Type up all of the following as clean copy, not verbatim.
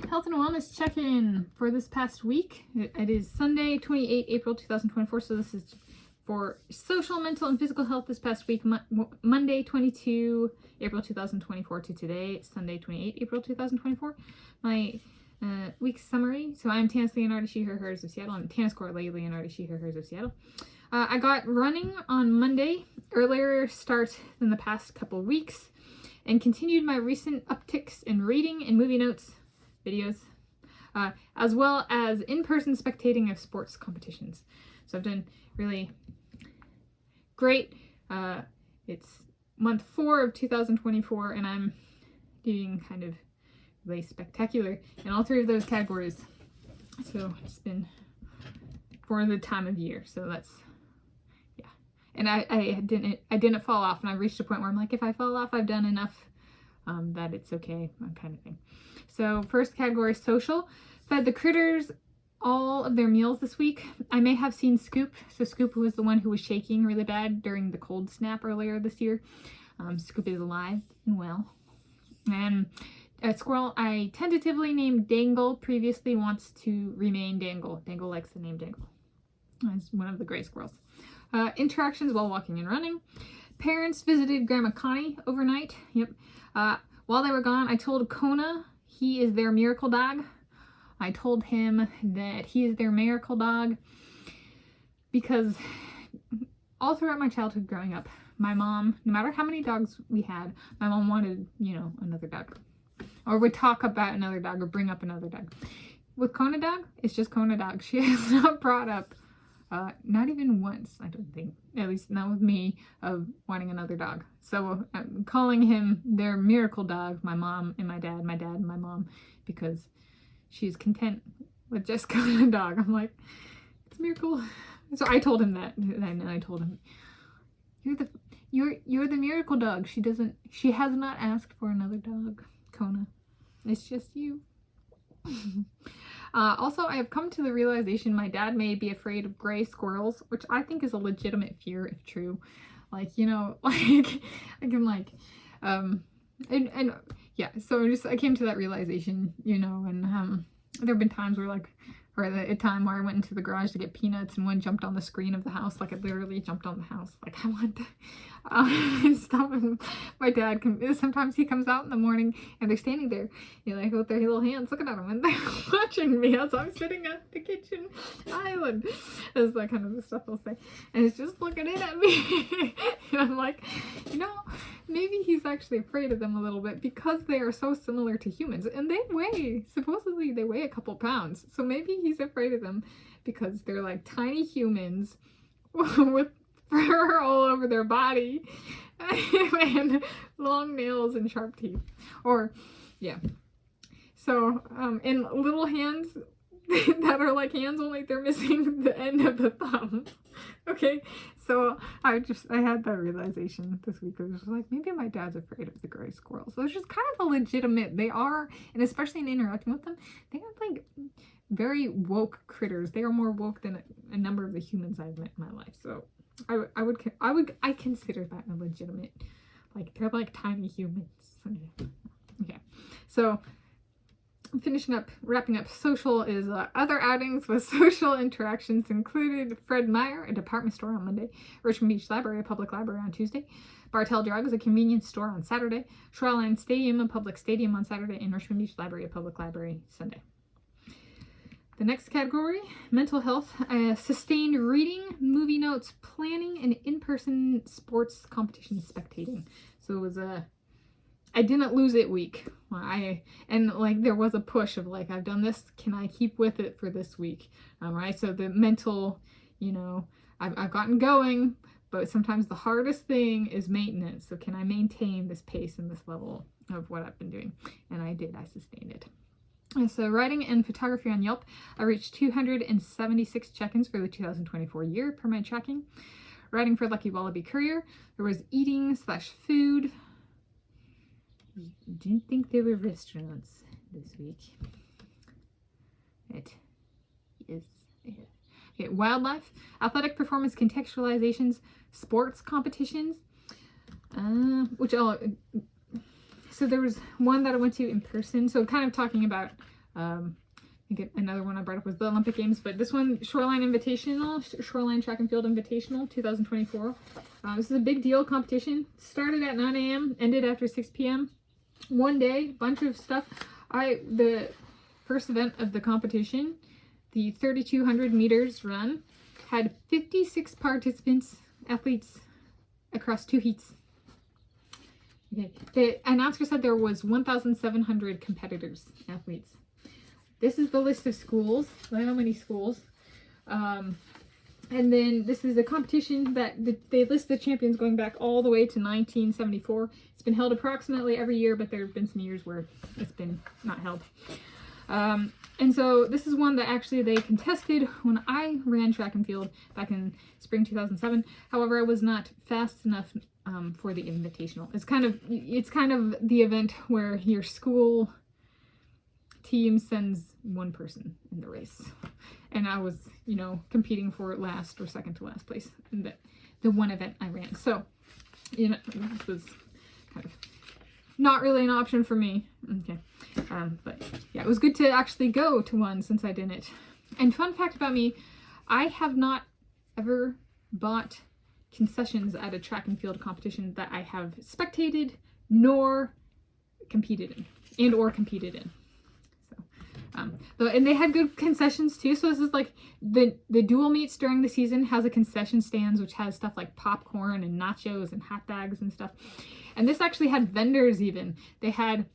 Health and wellness check-in for this past week. It is Sunday, 28 April 2024, so this is for social, mental, and physical health this past week, Monday, 22 April 2024 to today, Sunday, 28 April 2024. My week's summary. So I'm Tanis Leonhardi, she, her, hers of Seattle. I'm Tanis Corley Leonhardi, she, her, hers of Seattle. I got running on Monday, earlier start than the past couple weeks, and continued my recent upticks in reading and movie notes videos, as well as in-person spectating of sports competitions. So I've done really great. It's month 4 of 2024, and I'm doing kind of really spectacular in all 3 of those categories. So it's been for the time of year. So that's, yeah. And I didn't fall off, and I reached a point where I'm like, if I fall off, I've done enough that it's okay, kind of thing. So first category, social. Fed the critters all of their meals this week. I may have seen Scoop. So Scoop was the one who was shaking really bad during the cold snap earlier this year. Scoop is alive and well. And a squirrel I tentatively named Dangle previously wants to remain Dangle. Dangle likes the name Dangle. It's one of the gray squirrels. Interactions while walking and running. Parents visited Grandma Connie overnight. Yep. While they were gone, I told Kona he is their miracle dog. I told him that he is their miracle dog because all throughout my childhood growing up, my mom, no matter how many dogs we had, my mom wanted, another dog. Or would talk about another dog or bring up another dog. With Kona dog, it's just Kona dog. She has not brought up, not even once, I don't think, at least not with me, of wanting another dog. So I'm calling him their miracle dog, my mom and my dad and my mom, because she's content with just Kona dog. I'm like, it's a miracle. So I told him that, and I told him, you're the miracle dog. She has not asked for another dog, Kona. It's just you. Also, I have come to the realization my dad may be afraid of gray squirrels, which I think is a legitimate fear if true. Like, I'm like, and yeah, so I came to that realization, and there have been times where or a time where I went into the garage to get peanuts and one jumped on the screen of the house. Like, it literally jumped on the house. Like, I want to stop him. My dad, sometimes he comes out in the morning and they're standing there, with their little hands looking at him, and they're watching me as I'm sitting at the kitchen island. That's that kind of the stuff they'll say. And it's just looking in at me. And I'm like, maybe he's actually afraid of them a little bit because they are so similar to humans. And supposedly they weigh a couple pounds. So maybe he's afraid of them because they're like tiny humans with fur all over their body and long nails and sharp teeth. Or, yeah. So, and little hands that are like hands, only they're missing the end of the thumb. Okay, so I had that realization this week. I was like, maybe my dad's afraid of the gray squirrels. So it's just kind of a legitimate, they are, and especially in interacting with them, they are like very woke critters. They are more woke than a number of the humans I've met in my life. So I consider that a legitimate, like, they're like tiny humans. Okay, so wrapping up social is other outings with social interactions included Fred Meyer, a department store on Monday, Richmond Beach Library, a public library on Tuesday, Bartell Drugs, a convenience store on Saturday, Shoreline Stadium, a public stadium on Saturday, and Richmond Beach Library, a public library Sunday. The next category, mental health, sustained reading, movie notes, planning, and in-person sports competition spectating. So it was I didn't lose it week. There was a push of like, I've done this, can I keep with it for this week? Right? So the mental, I've gotten going, but sometimes the hardest thing is maintenance. So can I maintain this pace and this level of what I've been doing? And I did, I sustained it. So writing and photography on Yelp, I reached 276 check-ins for the 2024 year per my tracking. Writing for Lucky Wallaby Courier, there was eating/food. Didn't think there were restaurants this week. It is. Okay, wildlife, athletic performance contextualizations, sports competitions, so there was one that I went to in person. So kind of talking about I think another one I brought up was the Olympic Games, but this one, Shoreline Invitational, Shoreline Track and Field Invitational 2024. This is a big deal competition. Started at 9 a.m., ended after 6 p.m. One day, bunch of stuff. The first event of the competition, the 3,200 meters run, had 56 participants, athletes, across 2 heats. Okay. The announcer said there was 1,700 competitors, athletes. This is the list of schools, how many schools. And then this is a competition that they list the champions going back all the way to 1974. It's been held approximately every year, but there have been some years where it's been not held. And so this is one that actually they contested when I ran track and field back in spring 2007. However, I was not fast enough for the invitational. It's kind of the event where your school team sends one person in the race, and I was, competing for last or second to last place in the one event I ran. So, this was kind of not really an option for me. Okay, but yeah, it was good to actually go to one since I didn't. And fun fact about me, I have not ever bought concessions at a track and field competition that I have spectated nor competed in, and they had good concessions too. So this is like the dual meets during the season has a concession stands which has stuff like popcorn and nachos and hot dogs and stuff. And this actually had vendors even. They had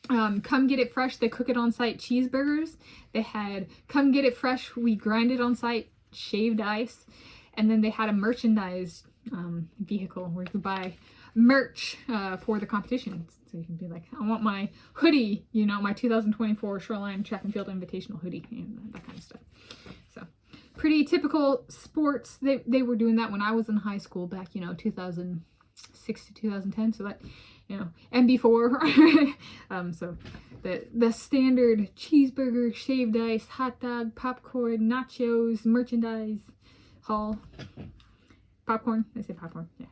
come get it fresh, they cook it on site cheeseburgers. They had come get it fresh, we grind it on site shaved ice. And then they had a merchandise vehicle where you could buy merch for the competition. So you can be like, I want my hoodie, my 2024 Shoreline Track and Field Invitational hoodie, and that kind of stuff. So pretty typical sports. They were doing that when I was in high school back, 2006 to 2010. So that, and before. So the standard cheeseburger, shaved ice, hot dog, popcorn, nachos, merchandise, haul. Popcorn. I say popcorn. Yeah.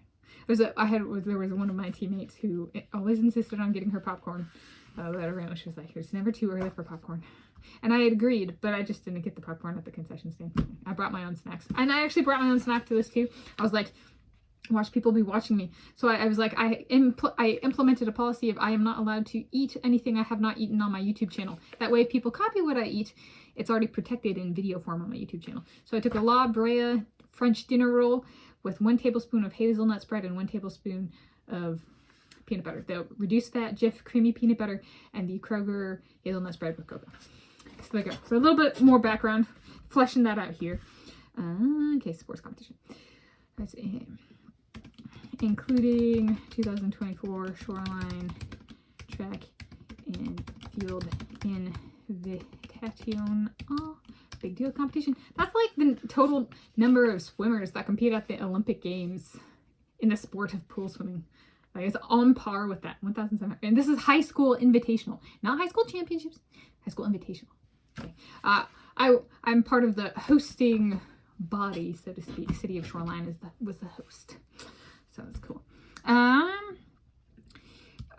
There was one of my teammates who always insisted on getting her popcorn that I ran. She was like, "It's never too early for popcorn," and I had agreed, but I just didn't get the popcorn at the concession stand. I brought my own snacks, and I actually brought my own snack to this too. I was like, "Watch people be watching me," so I was like, I implemented a policy of I am not allowed to eat anything I have not eaten on my YouTube channel. That way, if people copy what I eat, it's already protected in video form on my YouTube channel. So I took a La Brea French dinner roll with 1 tablespoon of hazelnut spread and 1 tablespoon of peanut butter. The reduced fat Jif creamy peanut butter and the Kroger hazelnut spread with cocoa. So there you go. So a little bit more background, fleshing that out here. Okay, sports competition. Let's see. Including 2024 Shoreline Track and Field Invitation. Oh, big deal competition. That's like the total number of swimmers that compete at the Olympic Games in the sport of pool swimming. Like, it's on par with that. 1,700. And this is high school invitational, not high school championships. High school invitational. Okay. I'm part of the hosting body, so to speak. City of Shoreline was the host, so that's cool.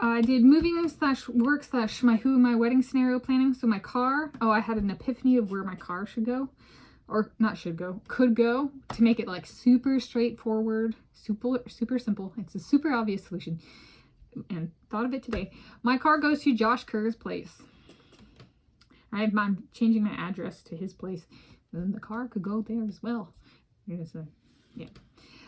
I did moving/work/ my wedding scenario planning. So my car, I had an epiphany of where my car should go, or not should go, could go, to make it like super straightforward, super simple. It's a super obvious solution, and thought of it today. My car goes to Josh Kerr's place. I'm changing my address to his place, and then the car could go there as well. Yeah.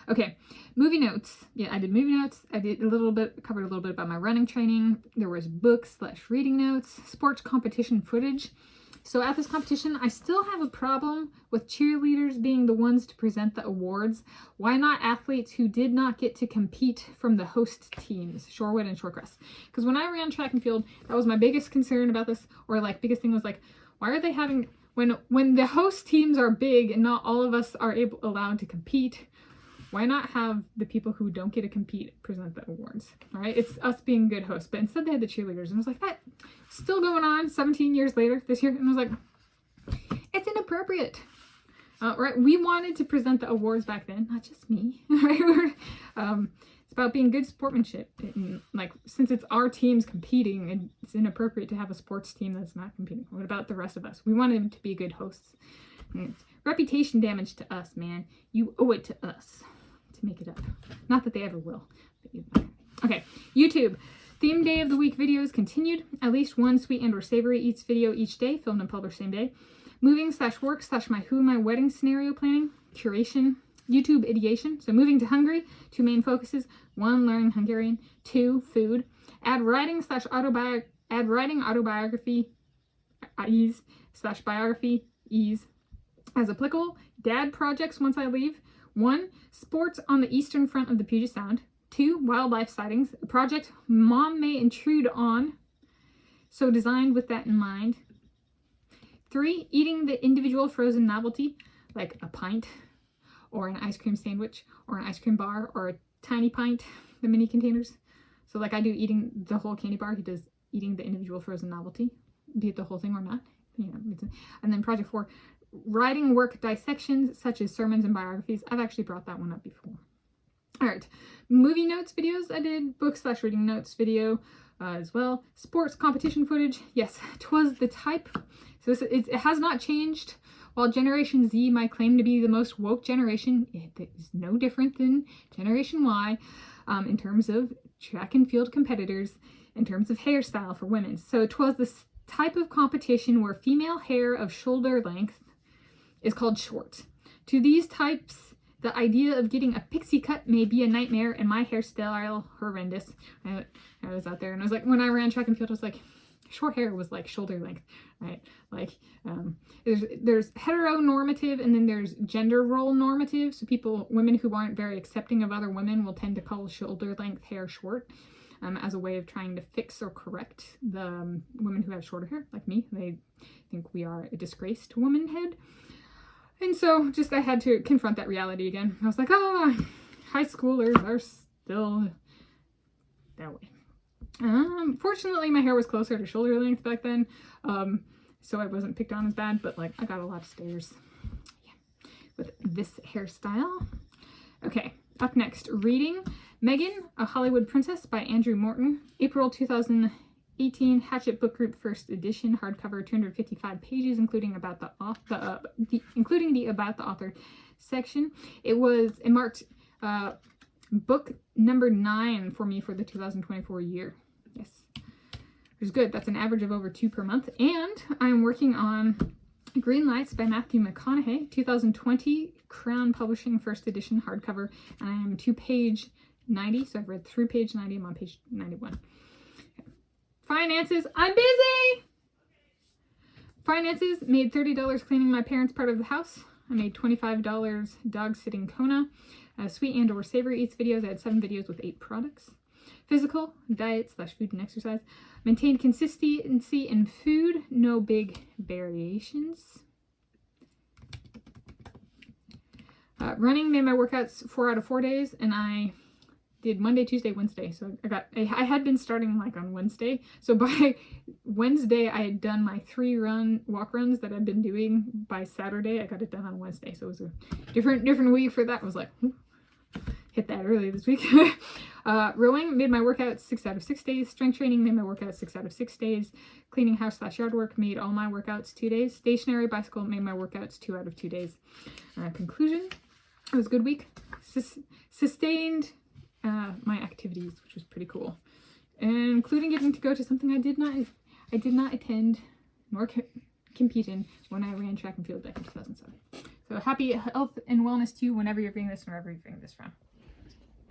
Okay, movie notes. Yeah, I did movie notes. I did covered a little bit about my running training. There was books/reading notes, sports competition footage. So at this competition, I still have a problem with cheerleaders being the ones to present the awards. Why not athletes who did not get to compete from the host teams, Shorewood and Shorecrest? Because when I ran track and field, that was my biggest concern about this, or biggest thing was why are they having, when the host teams are big and not all of us are allowed to compete, why not have the people who don't get to compete present the awards? All right, it's us being good hosts, but instead they had the cheerleaders, and I was like, that still going on 17 years later this year, and I was like, it's inappropriate. Right, we wanted to present the awards back then, not just me. Right, It's about being good sportsmanship. Like, since it's our teams competing, it's inappropriate to have a sports team that's not competing. What about the rest of us? We want them to be good hosts. It's reputation damage to us, man. You owe it to us to make it up. Not that they ever will. Okay, YouTube. Theme day of the week videos continued. At least one sweet and or savory eats video each day, filmed and published same day. Moving/work/ my who my wedding scenario planning. Curation. YouTube ideation. So moving to Hungary. 2 main focuses. 1, learning Hungarian. 2, food. Add writing autobiography ease/biography ease as applicable. Dad projects once I leave. 1, sports on the eastern front of the Puget Sound. 2, wildlife sightings. A project mom may intrude on, so designed with that in mind. 3, eating the individual frozen novelty, like a pint, or an ice cream sandwich, or an ice cream bar, or a tiny pint, the mini containers. So like I do eating the whole candy bar, he does eating the individual frozen novelty, be it the whole thing or not. And then project 4, writing work dissections, such as sermons and biographies. I've actually brought that one up before. All right, movie notes videos. I did book/reading notes video as well. Sports competition footage. Yes, 'twas the type. So it has not changed. While Generation Z might claim to be the most woke generation, it is no different than Generation Y in terms of track and field competitors, in terms of hairstyle for women. So 'twas this type of competition where female hair of shoulder length is called short. To these types, the idea of getting a pixie cut may be a nightmare, and my hairstyle horrendous. I was out there and I was like, when I ran track and field, I was like, short hair was like shoulder length, right? Like there's heteronormative and then there's gender role normative. So women who aren't very accepting of other women will tend to call shoulder length hair short as a way of trying to fix or correct the women who have shorter hair, like me. They think we are a disgrace to womanhood. And so I had to confront that reality again. I was like, high schoolers are still that way. Fortunately, my hair was closer to shoulder length back then, so I wasn't picked on as bad, but like I got a lot of stares with this hairstyle. Okay, up next, reading Megan, a Hollywood Princess by Andrew Morton, April 2018, Hatchet Book Group first edition, hardcover, 255 pages, including the about the author section. It marked book number 9 for me for the 2024 year. Yes, which is good. That's an average of over 2 per month. And I'm working on Green Lights by Matthew McConaughey, 2020, Crown Publishing first edition hardcover, and I am to page 90, so I've read through page 90. I'm on page 91. Okay. Finances. I'm busy! Finances. Made $30 cleaning my parents' part of the house. I made $25 dog sitting Kona. Sweet and or savory eats videos. I had 7 videos with 8 products. Physical, diet/food and exercise. Maintained consistency in food. No big variations. Running, made my workouts 4 out of 4 days, and I did Monday, Tuesday, Wednesday. So I had been starting like on Wednesday. So by Wednesday, I had done my 3 walk runs that I've been doing. By Saturday, I got it done on Wednesday. So it was a different week for that. I was like, hit that early this week. Rowing, made my workouts 6 out of 6 days. Strength training, made my workouts 6 out of 6 days. Cleaning house/yard work, made all my workouts 2 days. Stationary bicycle, made my workouts 2 out of 2 days. Conclusion, it was a good week. Sustained my activities, which was pretty cool, including getting to go to something I did not attend nor compete in when I ran track and field back in 2007. So happy health and wellness to you whenever you're viewing this and wherever you're viewing this from.